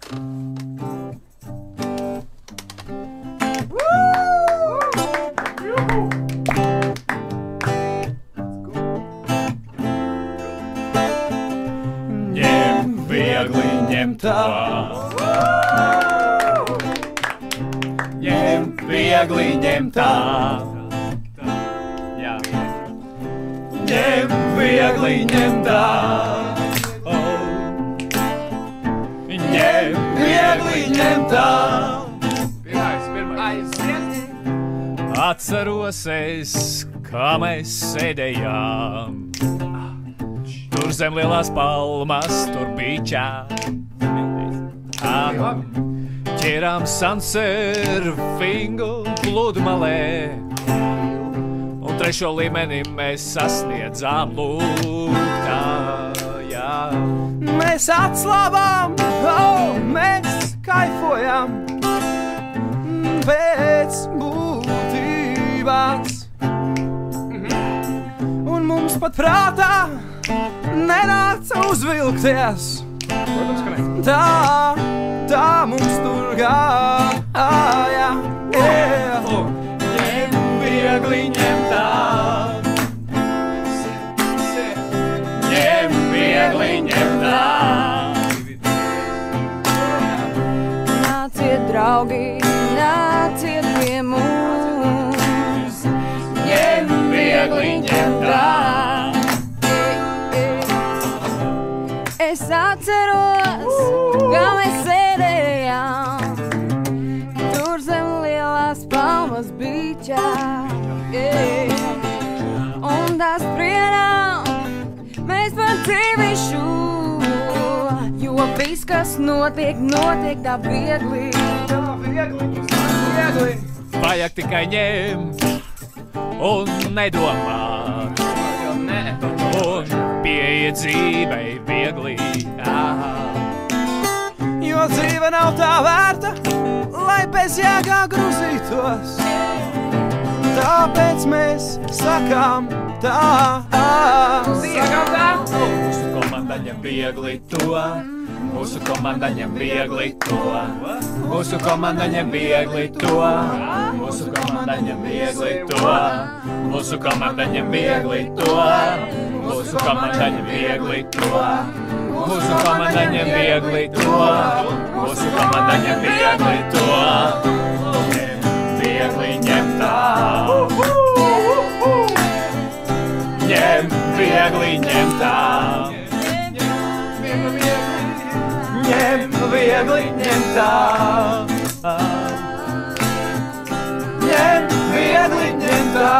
Ņem viegli, ņem tā. Ņem viegli, ņem tā. Ņem viegli, ņem tā. Ņem viegli, ņem tā. Atceros es, kā mēs sēdējām tur zem lielās palmas, tur bīčā. Ķērām sunsurfingu pludmalē, un trešo līmeni mēs sasniedzām lūk tā, jā. Mēs atslābām, mēs kaifojam pēc būtības. Un mums pat prātā nenāca uzvilkties. Tā mums tur gāja. Ņem viegli, ņem tā. Ņem viegli, ņem tā. Nāciet, draugi, nāciet pie mums. Ņem viegli, ņem tā. Es atceros, kā mēs sēdējām tur zem lielās palmas bīčā, un tās spriedām mēs par dzīvišu, jo viss, kas notiek, notiek tā viegli. Vajag tikai ņemt un nedomāt, un pieiet dzīvei viegli. Jo dzīve nav tā vērta, lai bez jēgā grūzītos. Tāpēc mēs sakām tā. Mūsu komanda ņem viegli to. Mūsu komanda ņem viegli to. Mūsu komanda ņem viegli to. Mūsu komanda ņem viegli to. Mūsu komanda ņem viegli to. Mūsu komanda ņem viegli to. Mūsu komanda ņem viegli to. Mūsu komanda ņem viegli to. Ņem viegli, ņem tā. Ņem viegli, ņem tā. Ņem viegli, ņem tā. Ņem viegli, ņem tā.